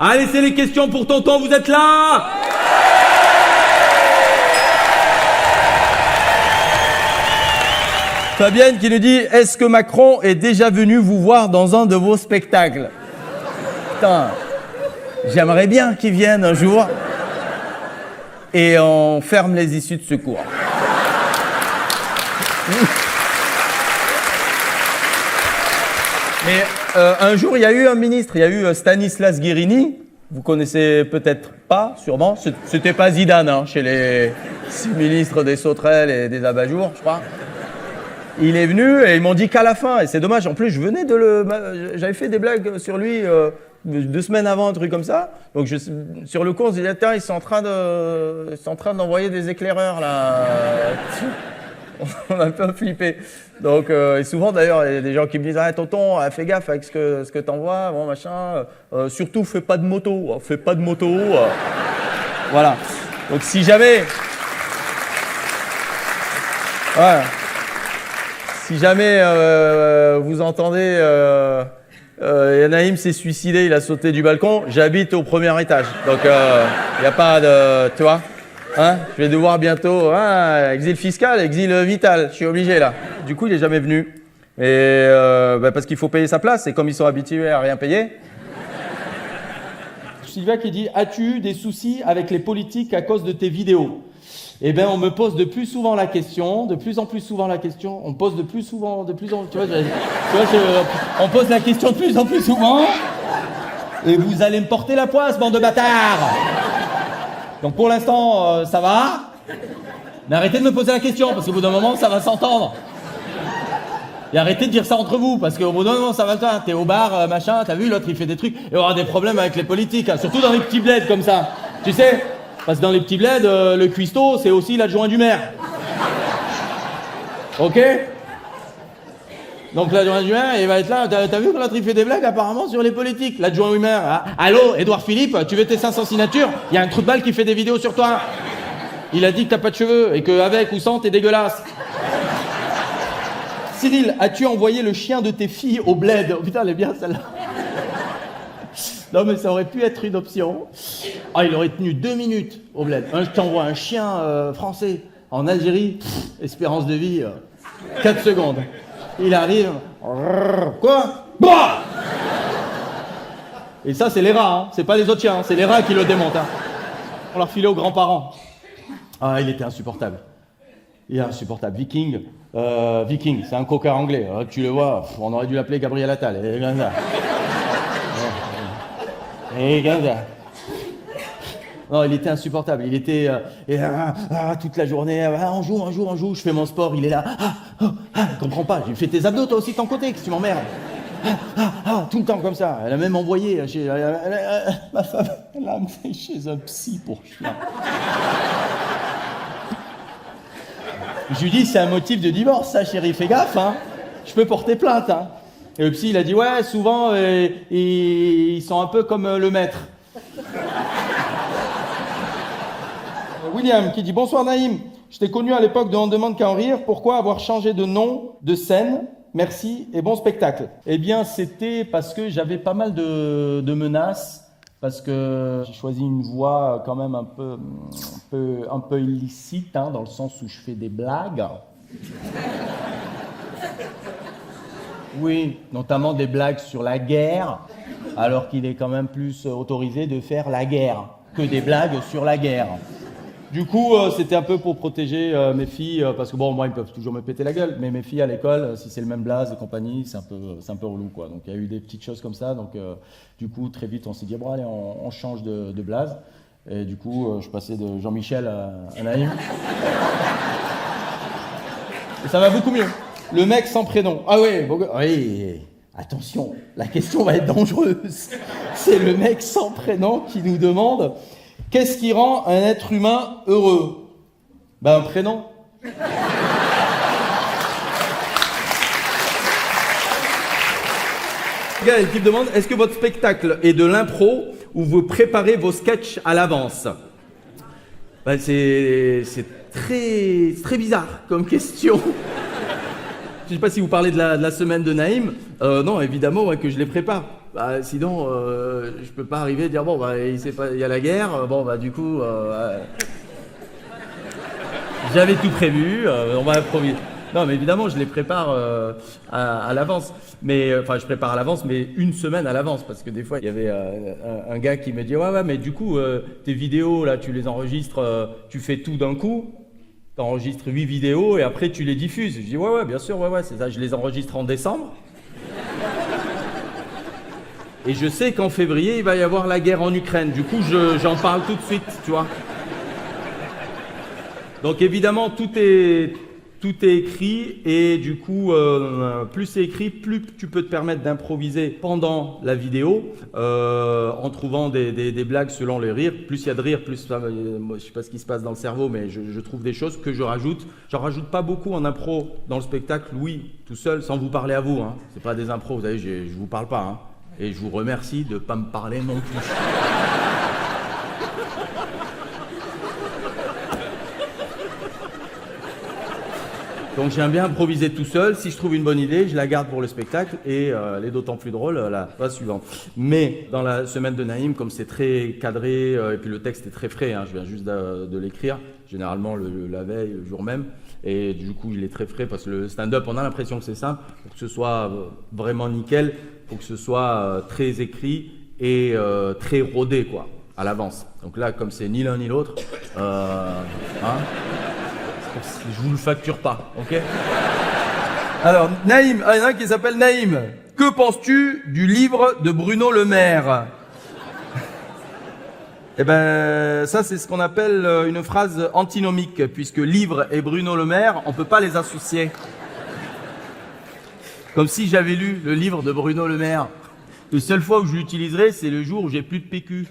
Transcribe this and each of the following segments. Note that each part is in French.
Allez, c'est les questions pour tonton, vous êtes là? Fabienne qui nous dit, est-ce que Macron est déjà venu vous voir dans un de vos spectacles? Putain, j'aimerais bien qu'il vienne un jour et on ferme les issues de secours. Mais un jour, il y a eu un ministre, il y a eu Stanislas Guerini, vous connaissez peut-être pas, sûrement, c'était pas Zidane, hein, chez les ministres des sauterelles et des abat-jours, je crois. Il est venu et ils m'ont dit qu'à la fin, et c'est dommage, en plus je venais j'avais fait des blagues sur lui 2 semaines avant, un truc comme ça, donc sur le coup on se dit, attends, ils sont en train d'envoyer des éclaireurs là. On a un peu flippé. Donc, et souvent d'ailleurs, il y a des gens qui me disent, ah tonton, fais gaffe avec ce que t'envoies, bon machin, surtout fais pas de moto, fais pas de moto. Voilà. Donc si jamais... Ouais. Si jamais vous entendez Naïm s'est suicidé, il a sauté du balcon, j'habite au premier étage. Donc il n'y a pas de... Tu vois, hein, je vais devoir bientôt... exil fiscal, exil vital, je suis obligé là. Du coup, il n'est jamais venu. Et parce qu'il faut payer sa place, et comme ils sont habitués à rien payer... Sylvia qui dit, as-tu eu des soucis avec les politiques à cause de tes vidéos? Eh bien, on me pose de plus souvent la question, de plus en plus souvent la question, on pose de plus souvent, tu vois, on pose la question de plus en plus souvent, et vous allez me porter la poisse, bande de bâtards. Donc pour l'instant, ça va, mais arrêtez de me poser la question, parce qu'au bout d'un moment, ça va s'entendre. Et arrêtez de dire ça entre vous, parce qu'au bout d'un moment, ça va le faire. T'es au bar, machin, t'as vu, l'autre, il fait des trucs, et il y aura des problèmes avec les politiques, hein, surtout dans les petits bleds comme ça, tu sais. Parce que dans les petits bleds, le cuistot, c'est aussi l'adjoint du maire. Ok? Donc l'adjoint du maire, il va être là. T'as vu que l'autre, il fait des blagues apparemment sur les politiques. L'adjoint du maire. Ah, allô, Édouard Philippe, tu veux tes 500 signatures? Il y a un trou de balle qui fait des vidéos sur toi. Il a dit que t'as pas de cheveux et qu'avec ou sans, t'es dégueulasse. Cyril, as-tu envoyé le chien de tes filles au bled? Oh putain, elle est bien celle-là. Non mais ça aurait pu être une option. Ah, il aurait tenu 2 minutes au bled. Je t'envoie un chien français en Algérie, espérance de vie 4 secondes. Il arrive. Quoi? Bah! Et ça c'est les rats, hein. C'est pas les autres chiens, hein. C'est les rats qui le démontent. Hein. On leur filait aux grands-parents. Ah, il était insupportable. Il est insupportable. Viking, c'est un coquard anglais. Tu le vois, on aurait dû l'appeler Gabriel Attal. Et non, il était insupportable. Il était toute la journée. On joue. Je fais mon sport. Il est là. Je comprends pas. J'ai fait tes abdos toi aussi de ton côté. Que tu m'emmerdes. Tout le temps comme ça. Elle a même envoyé chez ma femme. Elle a amené chez un psy pour chien. Je lui dis c'est un motif de divorce, ça, chérie. Fais gaffe, hein. Je peux porter plainte, hein. Et le psy, il a dit, ouais, souvent, ils sont un peu comme le maître. William qui dit, bonsoir Naïm, je t'ai connu à l'époque de On demande qu'à en rire, pourquoi avoir changé de nom, de scène? Merci et bon spectacle. Eh bien, c'était parce que j'avais pas mal de menaces, parce que j'ai choisi une voie quand même un peu illicite, hein, dans le sens où je fais des blagues. Oui, notamment des blagues sur la guerre, alors qu'il est quand même plus autorisé de faire la guerre que des blagues sur la guerre. Du coup, c'était un peu pour protéger mes filles, parce que bon, moi, ils peuvent toujours me péter la gueule, mais mes filles à l'école, si c'est le même blaze et compagnie, c'est un peu relou, quoi. Donc, il y a eu des petites choses comme ça. Donc, du coup, très vite, on s'est dit, bon, allez, on change de blaze. Et du coup, je passais de Jean-Michel à Naïm. Et ça va beaucoup mieux. Le mec sans prénom. Ah oui, oui, attention, la question va être dangereuse. C'est le mec sans prénom qui nous demande qu'est-ce qui rend un être humain heureux? Ben, un prénom. Gaël qui demande, est-ce que votre spectacle est de l'impro ou vous préparez vos sketchs à l'avance? Ben, c'est très bizarre comme question. Je ne sais pas si vous parlez de la semaine de Naïm. Non, évidemment, ouais, que je les prépare. Bah, sinon, je peux pas arriver et dire, bon, bah, il y a la guerre, bon, bah, du coup, j'avais tout prévu, on va improviser. Non, mais évidemment, je les prépare à l'avance. Mais enfin, je prépare à l'avance, mais une semaine à l'avance, parce que des fois, il y avait un gars qui me dit, ouais, mais du coup, tes vidéos là, tu les enregistres, tu fais tout d'un coup. T'enregistres 8 vidéos et après tu les diffuses. Je dis, ouais, bien sûr, ouais, c'est ça. Je les enregistre en décembre. Et je sais qu'en février, il va y avoir la guerre en Ukraine. Du coup, j'en parle tout de suite, tu vois. Donc évidemment, tout est écrit et du coup, plus c'est écrit, plus tu peux te permettre d'improviser pendant la vidéo en trouvant des blagues selon les rires. Plus il y a de rires, plus moi, je sais pas ce qui se passe dans le cerveau, mais je trouve des choses que je rajoute. J'en rajoute pas beaucoup en impro dans le spectacle, oui, tout seul, sans vous parler à vous. Hein. C'est pas des impros, vous savez, je vous parle pas. Hein. Et je vous remercie de pas me parler non plus. Donc j'aime bien improviser tout seul. Si je trouve une bonne idée, je la garde pour le spectacle et elle est d'autant plus drôle la fois suivante. Mais dans la semaine de Naïm, comme c'est très cadré et puis le texte est très frais, hein, je viens juste de l'écrire, généralement la veille, le jour même, et du coup il est très frais parce que le stand-up, on a l'impression que c'est simple. Pour que ce soit vraiment nickel, il faut que ce soit très écrit et très rodé quoi, à l'avance. Donc là, comme c'est ni l'un ni l'autre, je vous le facture pas, ok? Alors, Naïm, il y en a un qui s'appelle Naïm. Que penses-tu du livre de Bruno Le Maire? Eh ben, ça c'est ce qu'on appelle une phrase antinomique, puisque livre et Bruno Le Maire, on peut pas les associer. Comme si j'avais lu le livre de Bruno Le Maire. La seule fois où je l'utiliserai, c'est le jour où j'ai plus de PQ.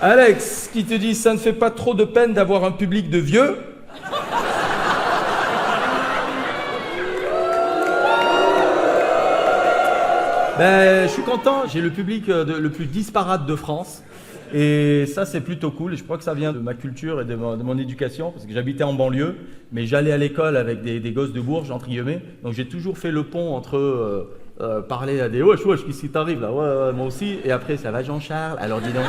Alex, qui te dit, ça ne fait pas trop de peine d'avoir un public de vieux? Ben, je suis content, j'ai le public le plus disparate de France. Et ça, c'est plutôt cool. Et je crois que ça vient de ma culture et de mon éducation, parce que j'habitais en banlieue, mais j'allais à l'école avec des gosses de Bourges, entre guillemets. Donc j'ai toujours fait le pont entre parler à des « Wesh, qu'est-ce qui t'arrive là? Ouais, moi aussi. » Et après, ça va Jean-Charles? Alors dis donc.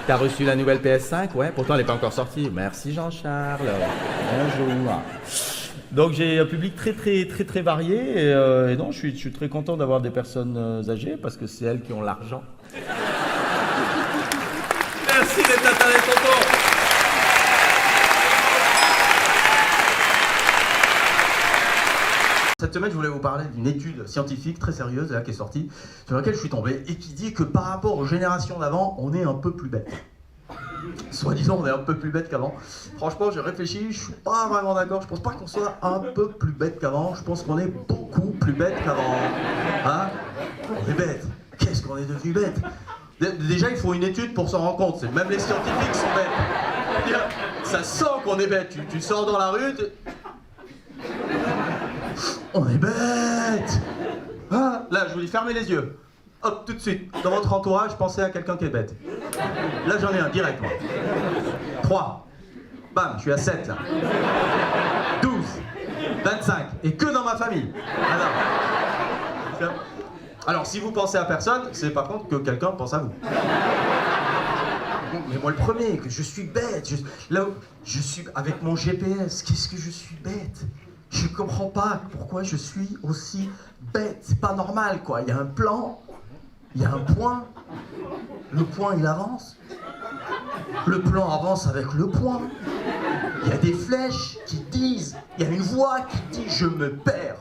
T'as reçu la nouvelle PS5? Ouais, pourtant elle n'est pas encore sortie. Merci Jean-Charles. Bonjour. Donc j'ai un public très varié et non, je suis très content d'avoir des personnes âgées parce que c'est elles qui ont l'argent. Merci d'être là, tonton. Cette semaine, je voulais vous parler d'une étude scientifique très sérieuse là, qui est sortie, sur laquelle je suis tombé, et qui dit que par rapport aux générations d'avant, on est un peu plus bête. Soi-disant, on est un peu plus bête qu'avant. Franchement, j'ai réfléchi, je suis pas vraiment d'accord. Je pense pas qu'on soit un peu plus bête qu'avant. Je pense qu'on est beaucoup plus bête qu'avant. Hein? On est bête. Qu'est-ce qu'on est devenu bête? Déjà, il faut une étude pour s'en rendre compte. Même les scientifiques sont bêtes. Ça sent qu'on est bête. Tu sors dans la rue... On est bête. Ah, là, je vous dis, fermez les yeux. Hop, tout de suite, dans votre entourage, pensez à quelqu'un qui est bête. Là, j'en ai un, direct, moi. 3. Bam, je suis à 7, là. 12. 25. Et que dans ma famille. Alors, si vous pensez à personne, c'est par contre que quelqu'un pense à vous. Mais moi, le premier, que je suis bête. Là où je suis avec mon GPS, qu'est-ce que je suis bête? Je comprends pas pourquoi je suis aussi bête. C'est pas normal, quoi. Il y a un plan, il y a un point. Le point, il avance. Le plan avance avec le point. Il y a des flèches qui disent... Il y a une voix qui dit « Je me perds ».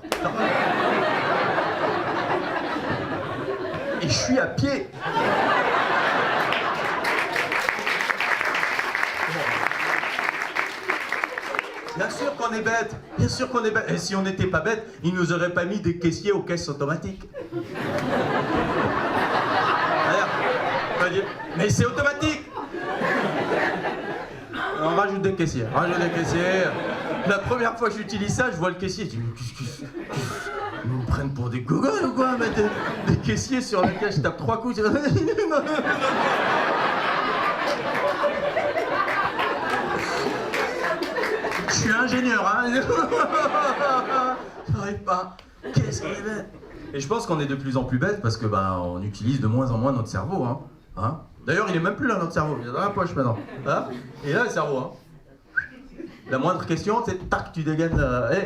Et je suis à pied. Bien sûr qu'on est bête, bien sûr qu'on est bête. Et si on n'était pas bête, ils nous auraient pas mis des caissiers aux caisses automatiques. Mais c'est automatique. On rajoute des caissiers, La première fois que j'utilise ça, je vois le caissier, je dis, mais qu'est-ce que... Ils nous prennent pour des gogoles ou quoi? Mettre des caissiers sur lesquels je tape 3 coups. Je suis ingénieur, hein. J'arrive pas. Qu'est-ce qu'on est bête. Et je pense qu'on est de plus en plus bête parce que on utilise de moins en moins notre cerveau. Hein. D'ailleurs, il est même plus là, notre cerveau. Il est dans la poche maintenant. Hein. Et là, le cerveau. Hein. La moindre question, c'est tac, tu dégaines.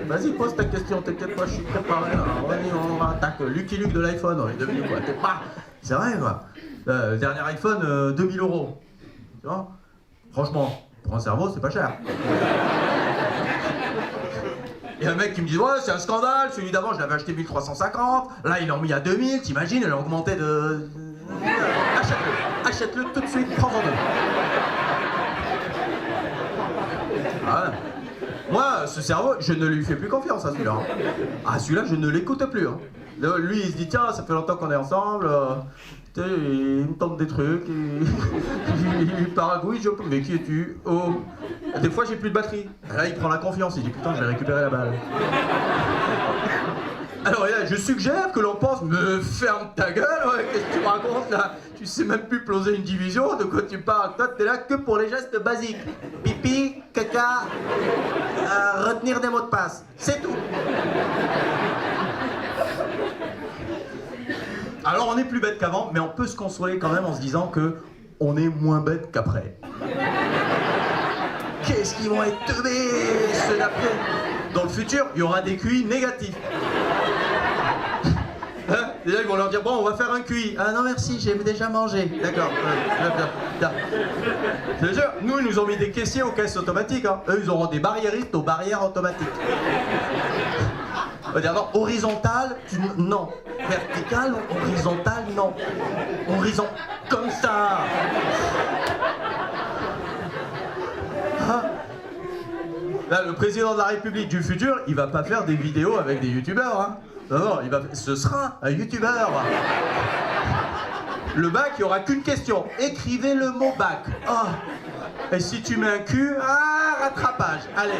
Vas-y, pose ta question, t'inquiète pas, je suis préparé. On va, tac, Lucky Luke de l'iPhone, on est devenu quoi. T'es pas. C'est vrai quoi. Le dernier iPhone, 2000 €. Tu vois. Franchement, pour un cerveau, c'est pas cher. Il y a un mec qui me dit ouais, c'est un scandale, celui d'avant je l'avais acheté 1350, là ils l'ont mis à 2000, t'imagines, il a augmenté de. Achète-le tout de suite, prends-en deux. Voilà. Moi, ce cerveau, je ne lui fais plus confiance à celui-là. Ah, celui-là, je ne l'écoute plus. Lui, il se dit tiens, ça fait longtemps qu'on est ensemble. Il me tente des trucs, il paragouille, mais qui es-tu? Oh. Des fois j'ai plus de batterie. Et là il prend la confiance, il dit putain je vais récupérer la balle. Alors là, je suggère que l'on pense, me ferme ta gueule, ouais, qu'est-ce que tu me racontes là? Tu sais même plus poser une division, de quoi tu parles? Toi t'es là que pour les gestes basiques. Pipi, caca, retenir des mots de passe, c'est tout. Alors on est plus bête qu'avant, mais on peut se consoler quand même en se disant que on est moins bête qu'après. Qu'est-ce qu'ils vont être teubés, ceux d'après? Dans le futur, il y aura des QI négatifs. Hein? Déjà ils vont leur dire bon on va faire un QI. Ah non merci, j'ai déjà mangé. D'accord. Je te jure, nous ils nous ont mis des caissiers aux caisses automatiques. Hein. Eux ils auront des barriéristes aux barrières automatiques. On va dire non, horizontal, non. Vertical, horizontal, non. Horizon, comme ça. Ah. Là, le président de la République du futur, il va pas faire des vidéos avec des youtubeurs. Hein. Non, ce sera un youtubeur. Le bac, il n'y aura qu'une question. Écrivez le mot bac. Oh. Et si tu mets un cul, rattrapage. Allez.